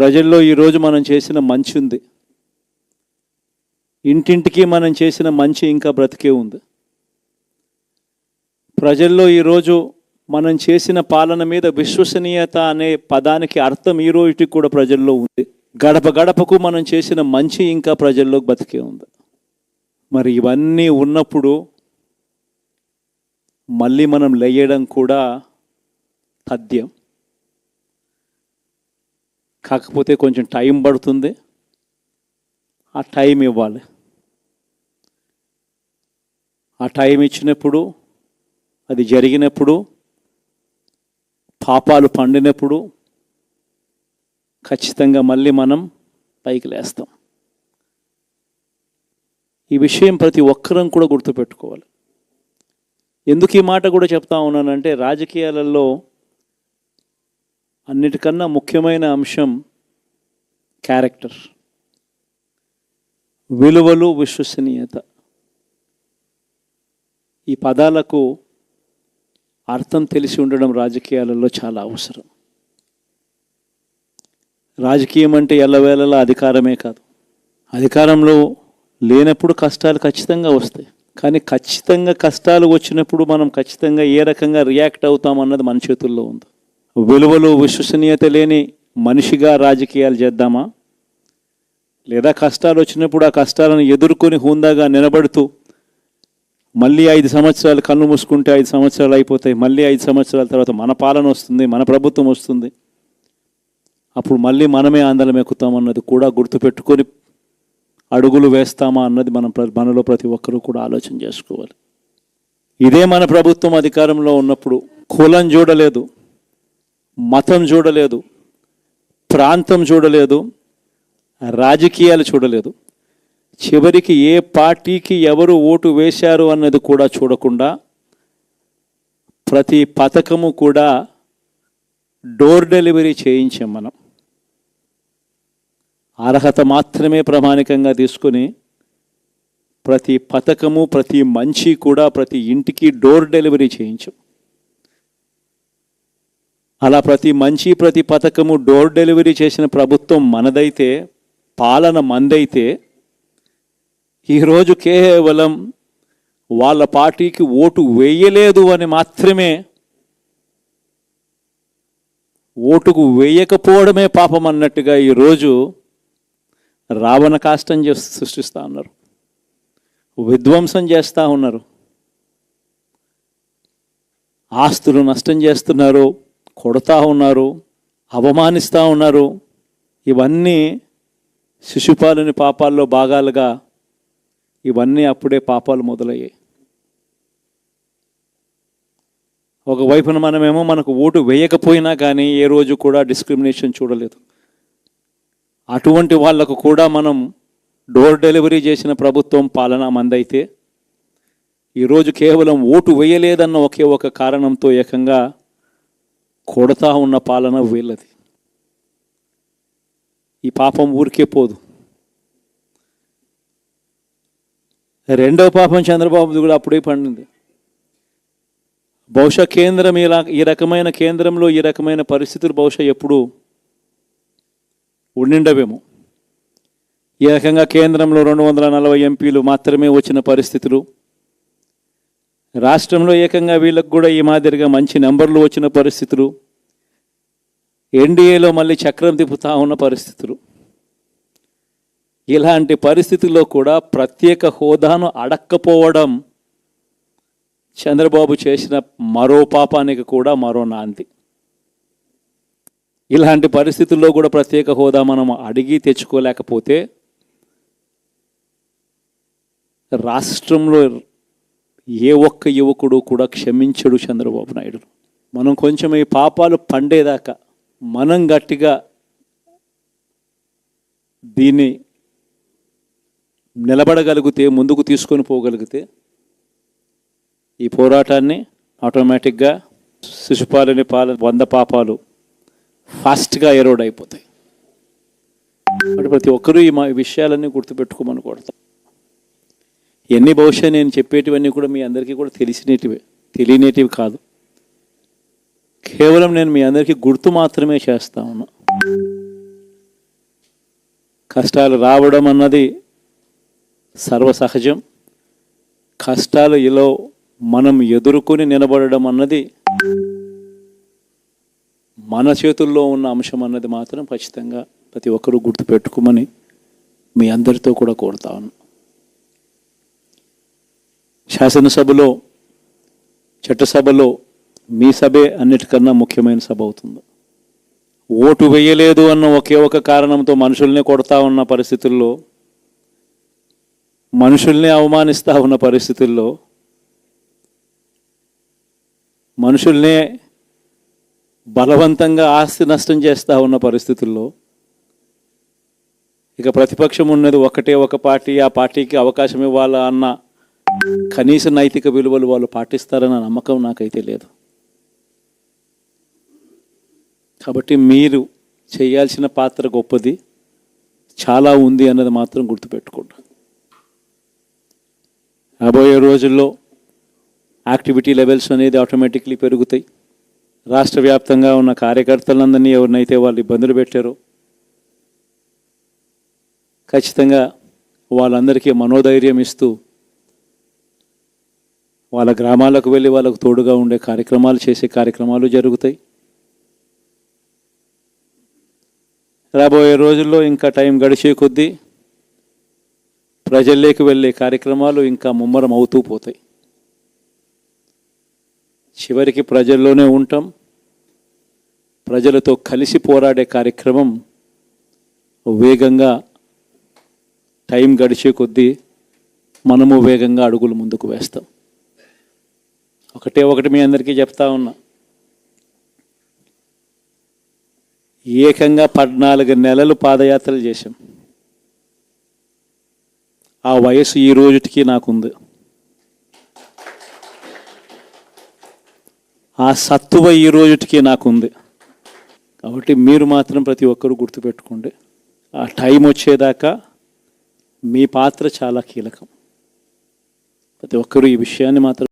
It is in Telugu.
ప్రజల్లో ఈరోజు మనం చేసిన మంచి ఉంది. ఇంటింటికి మనం చేసిన మంచి ఇంకా బ్రతికే ఉంది. ప్రజల్లో ఈరోజు మనం చేసిన పాలన మీద విశ్వసనీయత అనే పదానికి అర్థం ఈ రోజుకి కూడా ప్రజల్లో ఉంది. గడప గడపకు మనం చేసిన మంచి ఇంకా ప్రజల్లో బతికే ఉంది. మరి ఇవన్నీ ఉన్నప్పుడు మళ్ళీ మనం లేయడం కూడా తథ్యం. కాకపోతే కొంచెం టైం పడుతుంది. ఆ టైం ఇవ్వాలి. ఆ టైం ఇచ్చినప్పుడు, అది జరిగినప్పుడు, పాపాలు పండినప్పుడు ఖచ్చితంగా మళ్ళీ మనం పైకి లేస్తాం. ఈ విషయం ప్రతి ఒక్కరం కూడా గుర్తుపెట్టుకోవాలి. ఎందుకు ఈ మాట కూడా చెప్తా ఉన్నానంటే, రాజకీయాలలో అన్నిటికన్నా ముఖ్యమైన అంశం క్యారెక్టర్, విలువలు, విశ్వసనీయత. ఈ పదాలకు అర్థం తెలిసి ఉండడం రాజకీయాలలో చాలా అవసరం. రాజకీయం అంటే ఎల్లవేళలా అధికారమే కాదు. అధికారంలో లేనప్పుడు కష్టాలు ఖచ్చితంగా వస్తాయి. కానీ ఖచ్చితంగా కష్టాలు వచ్చినప్పుడు మనం ఖచ్చితంగా ఏ రకంగా రియాక్ట్ అవుతాం అన్నది మన చేతుల్లో ఉంది. విలువలు, విశ్వసనీయత లేని మనిషిగా రాజకీయాలు చేద్దామా, లేదా కష్టాలు వచ్చినప్పుడు ఆ కష్టాలను ఎదుర్కొని హుందాగా నిలబడుతూ మళ్ళీ 5 సంవత్సరాలు కళ్ళు మూసుకుంటే 5 సంవత్సరాలు అయిపోతాయి, మళ్ళీ 5 సంవత్సరాల తర్వాత మన పాలన వస్తుంది, మన ప్రభుత్వం వస్తుంది, అప్పుడు మళ్ళీ మనమే ఆందోళన ఎక్కుతాం అన్నది కూడా గుర్తుపెట్టుకొని అడుగులు వేస్తామా అన్నది మనలో ప్రతి ఒక్కరూ కూడా ఆలోచన చేసుకోవాలి. ఇదే మన ప్రభుత్వం అధికారంలో ఉన్నప్పుడు కులం చూడలేదు, మతం చూడలేదు, ప్రాంతం చూడలేదు, రాజకీయాలు చూడలేదు, చివరికి ఏ పార్టీకి ఎవరు ఓటు వేశారు అన్నది కూడా చూడకుండా ప్రతి పథకము కూడా డోర్ డెలివరీ చేయించాం. మనం అర్హత మాత్రమే ప్రామాణికంగా తీసుకొని ప్రతి పథకము, ప్రతి మంచి కూడా ప్రతి ఇంటికి డోర్ డెలివరీ చేయించాం. అలా ప్రతి మంచి, ప్రతి పథకము డోర్ డెలివరీ చేసిన ప్రభుత్వం మనదైతే, పాలన మందైతే, ఈరోజు కేవలం వాళ్ళ పార్టీకి ఓటు వేయలేదు అని మాత్రమే, ఓటుకు వేయకపోవడమే పాపం అన్నట్టుగా ఈరోజు రావణ కాష్టం సృష్టిస్తూ ఉన్నారు, విధ్వంసం చేస్తూ ఉన్నారు, ఆస్తులు నష్టం చేస్తున్నారు, కొడతా ఉన్నారు, అవమానిస్తూ ఉన్నారు. ఇవన్నీ శిశుపాలుని పాపాల్లో భాగాలుగా ఇవన్నీ అప్పుడే పాపాలు మొదలయ్యాయి. ఒకవైపున మనమేమో మనకు ఓటు వేయకపోయినా కానీ ఏ రోజు కూడా డిస్క్రిమినేషన్ చూడలేదు. అటువంటి వాళ్లకు కూడా మనం డోర్ డెలివరీ చేసిన ప్రభుత్వం పాలన మందైతే, ఈరోజు కేవలం ఓటు వేయలేదన్న ఒకే ఒక కారణంతో ఏకంగా కొడతా ఉన్న పాలన వీళ్ళది. ఈ పాపం ఊరికే పోదు. రెండవ పాపం చంద్రబాబుది కూడా అప్పుడే పండింది. బహుశా కేంద్రం ఈ రకమైన కేంద్రంలో ఈ రకమైన పరిస్థితులు బహుశా ఎప్పుడు ఉండిండవేమో. ఈ రకంగా కేంద్రంలో 240 ఎంపీలు మాత్రమే వచ్చిన పరిస్థితులు, రాష్ట్రంలో ఏకంగా వీళ్ళకు కూడా ఈ మాదిరిగా మంచి నెంబర్లు వచ్చిన పరిస్థితులు, ఎన్డీఏలో మళ్ళీ చక్రం తిప్పుతా ఉన్న పరిస్థితులు. ఇలాంటి పరిస్థితుల్లో కూడా ప్రత్యేక హోదాను అడక్కపోవడం చంద్రబాబు చేసిన మరో పాపానికి కూడా మరో నాంది. ఇలాంటి పరిస్థితుల్లో కూడా ప్రత్యేక హోదా మనం అడిగి తెచ్చుకోలేకపోతే రాష్ట్రంలో ఏ ఒక్క యువకుడు కూడా క్షమించడు చంద్రబాబు నాయుడు. మనం కొంచెం ఈ పాపాలు పండేదాకా మనం గట్టిగా దీన్ని నిలబడగలిగితే, ముందుకు తీసుకొని పోగలిగితే ఈ పోరాటాన్ని ఆటోమేటిక్గా శిశుపాలుని 100 పాపాలు ఫాస్ట్గా ఎరోడ్ అయిపోతాయి. అంటే ప్రతి ఒక్కరూ ఈ విషయాలన్నీ గుర్తుపెట్టుకోమని కోరుతాం. ఎన్ని బహుశా నేను చెప్పేటివన్నీ కూడా మీ అందరికీ కూడా తెలియనేటివి కాదు. కేవలం నేను మీ అందరికీ గుర్తు మాత్రమే చేస్తా ఉన్నా. కష్టాలు రావడం అన్నది సర్వసహజం. కష్టాలు ఇలా మనం ఎదుర్కొని నిలబడడం అన్నది మన చేతుల్లో ఉన్న అంశం అన్నది మాత్రం ఖచ్చితంగా ప్రతి ఒక్కరూ గుర్తుపెట్టుకోమని మీ అందరితో కూడా కోరుతా ఉన్నాను. శాసనసభలో, చట్టసభలో మీ సభే అన్నిటికన్నా ముఖ్యమైన సభ అవుతుంది. ఓటు వేయలేదు అన్న ఒకే ఒక కారణంతో మనుషుల్ని కొడతా ఉన్న పరిస్థితుల్లో, మనుషుల్ని అవమానిస్తూ ఉన్న పరిస్థితుల్లో, మనుషుల్నే బలవంతంగా ఆస్తి నష్టం చేస్తూ ఉన్న పరిస్థితుల్లో ఇక ప్రతిపక్షం ఉన్నది ఒకటే ఒక పార్టీ, ఆ పార్టీకి అవకాశం ఇవ్వాలా అన్న కనీస నైతిక విలువలు వాళ్ళు పాటిస్తారన్న నమ్మకం నాకైతే లేదు. కాబట్టి మీరు చేయాల్సిన పాత్ర గొప్పది, చాలా ఉంది అన్నది మాత్రం గుర్తుపెట్టుకోండి. రాబోయే రోజుల్లో యాక్టివిటీ లెవెల్స్ అనేది ఆటోమేటిక్లీ పెరుగుతాయి. రాష్ట్ర వ్యాప్తంగా ఉన్న కార్యకర్తలందరినీ ఎవరినైతే వాళ్ళు ఇబ్బందులు పెట్టారో ఖచ్చితంగా వాళ్ళందరికీ మనోధైర్యం ఇస్తూ వాళ్ళ గ్రామాలకు వెళ్ళి వాళ్ళకు తోడుగా ఉండే కార్యక్రమాలు చేసే కార్యక్రమాలు జరుగుతాయి. రాబోయే రోజుల్లో ఇంకా టైం గడిచే కొద్దీ ప్రజల్లోకి వెళ్ళే కార్యక్రమాలు ఇంకా ముమ్మరం అవుతూ పోతాయి. చివరికి ప్రజల్లోనే ఉంటాం. ప్రజలతో కలిసి పోరాడే కార్యక్రమం వేగంగా టైం గడిచే కొద్దీ మనము వేగంగా అడుగులు ముందుకు వేస్తాం. ఒకటి మీ అందరికీ చెప్తా ఉన్నా, ఏకంగా 14 నెలలు పాదయాత్రలు చేశాం. ఆ వయసు ఈ రోజుకి నాకుంది. ఆ సత్తువ ఈ రోజుకి నాకుంది. కాబట్టి మీరు మాత్రం ప్రతి ఒక్కరూ గుర్తుపెట్టుకోండి, ఆ టైం వచ్చేదాకా మీ పాత్ర చాలా కీలకం. ప్రతి ఒక్కరూ ఈ విషయాన్ని మాత్రం